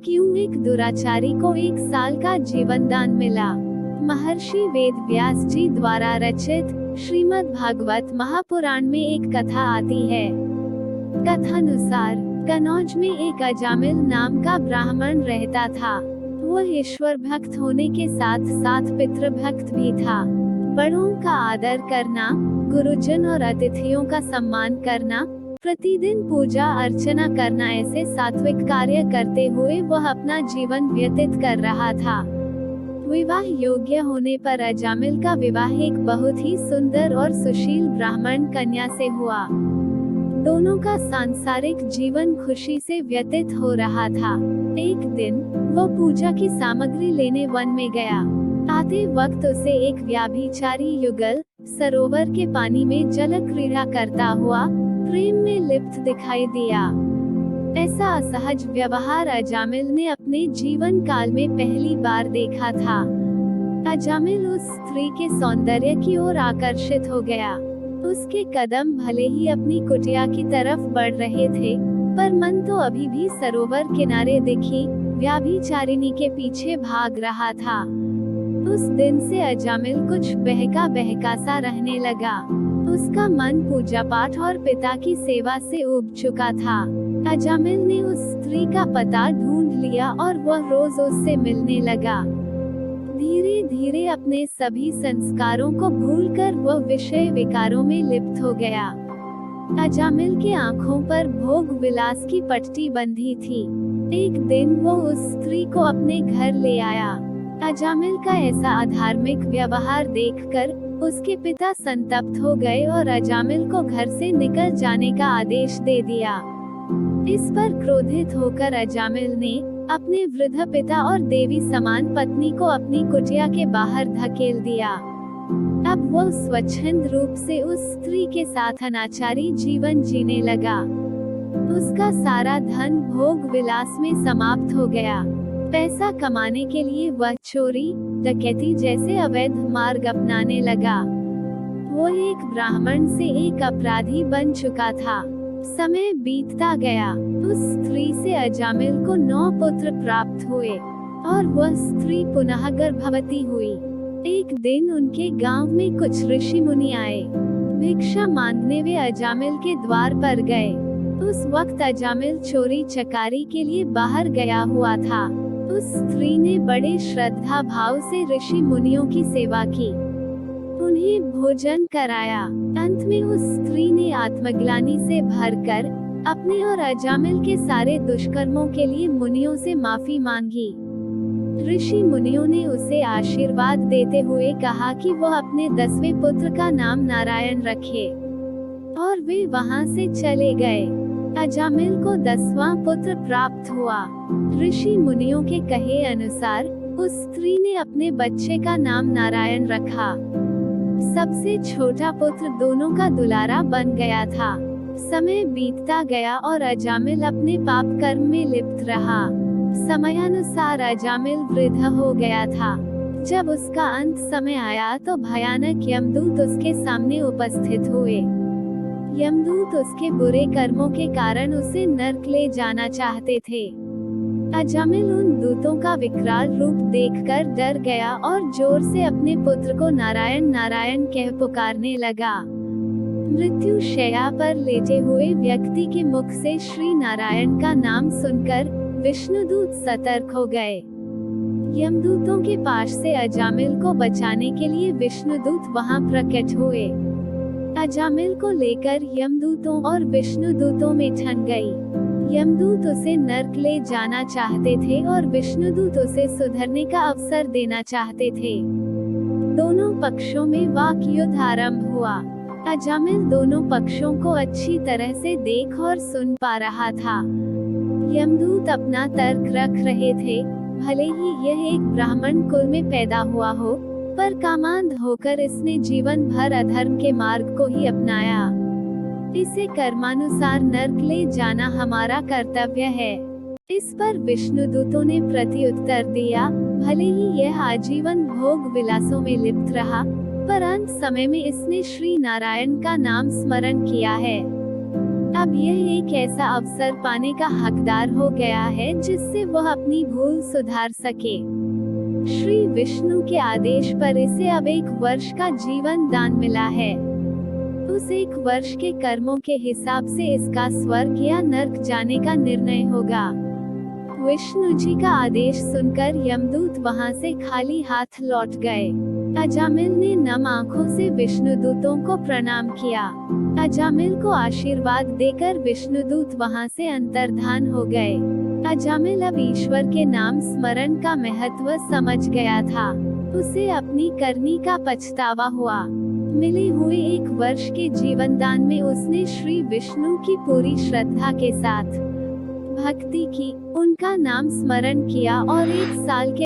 क्यों एक दुराचारी को 1 साल का जीवन दान मिला। महर्षि वेद व्यास जी द्वारा रचित श्रीमद् भागवत महापुराण में एक कथा आती है। कथानुसार कनौज में एक अजामिल नाम का ब्राह्मण रहता था। वह ईश्वर भक्त होने के साथ साथ पितृ भक्त भी था। बड़ों का आदर करना, गुरुजन और अतिथियों का सम्मान करना, प्रतिदिन पूजा अर्चना करना, ऐसे सात्विक कार्य करते हुए वह अपना जीवन व्यतीत कर रहा था। विवाह योग्य होने पर अजामिल का विवाह एक बहुत ही सुंदर और सुशील ब्राह्मण कन्या से हुआ। दोनों का सांसारिक जीवन खुशी से व्यतीत हो रहा था। एक दिन वो पूजा की सामग्री लेने वन में गया। आते वक्त उसे एक व्याभिचारी युगल सरोवर के पानी में जल क्रीड़ा करता हुआ प्रेम में लिप्त दिखाई दिया। ऐसा असहज व्यवहार अजामिल ने अपने जीवन काल में पहली बार देखा था। अजामिल उस स्त्री के सौंदर्य की ओर आकर्षित हो गया। उसके कदम भले ही अपनी कुटिया की तरफ बढ़ रहे थे, पर मन तो अभी भी सरोवर किनारे दिखी व्याभिचारिणी के पीछे भाग रहा था। उस दिन से अजामिल कुछ बहका बहका सा रहने लगा। उसका मन पूजा पाठ और पिता की सेवा से उब चुका था। अजामिल ने उस स्त्री का पता ढूंढ लिया और वह रोज उससे मिलने लगा। धीरे धीरे अपने सभी संस्कारों को भूलकर वह विषय विकारों में लिप्त हो गया। अजामिल की आंखों पर भोग विलास की पट्टी बंधी थी। एक दिन वो उस स्त्री को अपने घर ले आया। अजामिल का ऐसा अधार्मिक व्यवहार देखकर उसके पिता संतप्त हो गए और अजामिल को घर से निकल जाने का आदेश दे दिया। इस पर क्रोधित होकर अजामिल ने अपने वृद्ध पिता और देवी समान पत्नी को अपनी कुटिया के बाहर धकेल दिया। अब वो स्वच्छंद रूप से उस स्त्री के साथ अनाचारी जीवन जीने लगा। उसका सारा धन भोग विलास में समाप्त हो गया। पैसा कमाने के लिए वह चोरी, डकैती जैसे अवैध मार्ग अपनाने लगा। वो एक ब्राह्मण से एक अपराधी बन चुका था। समय बीतता गया। उस स्त्री से अजामिल को 9 पुत्र प्राप्त हुए और वह स्त्री पुनः गर्भवती हुई। एक दिन उनके गांव में कुछ ऋषि मुनि आए। भिक्षा मांगने वे अजामिल के द्वार पर गए। उस वक्त अजामिल चोरी चकारी के लिए बाहर गया हुआ था। उस स्त्री ने बड़े श्रद्धा भाव से ऋषि मुनियों की सेवा की, उन्हें भोजन कराया। अंत में उस स्त्री ने आत्मग्लानि से भरकर अपने और अजामिल के सारे दुष्कर्मों के लिए मुनियों से माफी मांगी। ऋषि मुनियों ने उसे आशीर्वाद देते हुए कहा कि वह अपने 10वें पुत्र का नाम नारायण रखे, और वे वहां से चले गए। अजामिल को 10वां पुत्र प्राप्त हुआ। ऋषि मुनियों के कहे अनुसार उस स्त्री ने अपने बच्चे का नाम नारायण रखा। सबसे छोटा पुत्र दोनों का दुलारा बन गया था। समय बीतता गया और अजामिल अपने पाप कर्म में लिप्त रहा। समयानुसार अजामिल वृद्ध हो गया था। जब उसका अंत समय आया तो भयानक यमदूत उसके सामने उपस्थित हुए। यमदूत उसके बुरे कर्मों के कारण उसे नर्क ले जाना चाहते थे। अजामिल उन दूतों का विकराल रूप देखकर डर गया और जोर से अपने पुत्र को नारायण नारायण कह पुकारने लगा। मृत्यु शैया पर लेटे हुए व्यक्ति के मुख से श्री नारायण का नाम सुनकर विष्णुदूत सतर्क हो गए। यमदूतों के पास से अजामिल को बचाने के लिए विष्णुदूत वहां प्रकट हुए। अजामिल को लेकर यमदूतों और विष्णुदूतों में ठन गई। यमदूत उसे नर्क ले जाना चाहते थे और विष्णुदूत उसे सुधरने का अवसर देना चाहते थे। दोनों पक्षों में वाक युद्ध आरंभ हुआ। अजामिल दोनों पक्षों को अच्छी तरह से देख और सुन पा रहा था। यमदूत अपना तर्क रख रहे थे। भले ही यह एक ब्राह्मण कुल में पैदा हुआ हो, पर कामांध होकर इसने जीवन भर अधर्म के मार्ग को ही अपनाया। इसे कर्मानुसार नर्क ले जाना हमारा कर्तव्य है। इस पर विष्णुदूतों ने प्रत्युत्तर दिया, भले ही यह आजीवन भोग विलासों में लिप्त रहा, पर अंत समय में इसने श्री नारायण का नाम स्मरण किया है। अब यह एक ऐसा अवसर पाने का हकदार हो गया है जिससे वह अपनी भूल सुधार सके। श्री विष्णु के आदेश पर इसे अब 1 वर्ष का जीवन दान मिला है। उस 1 वर्ष के कर्मों के हिसाब से इसका स्वर्ग या नर्क जाने का निर्णय होगा। विष्णु जी का आदेश सुनकर यमदूत वहां से खाली हाथ लौट गए। अजामिल ने नम आंखों से विष्णुदूतों को प्रणाम किया। अजामिल को आशीर्वाद देकर विष्णुदूत वहां से अंतर्धान हो गए। अजामिल अब ईश्वर के नाम स्मरण का महत्व समझ गया था। उसे अपनी करनी का पछतावा हुआ। मिले हुए 1 वर्ष के जीवनदान में उसने श्री विष्णु की पूरी श्रद्धा के साथ भक्ति की, उनका नाम स्मरण किया और 1 साल के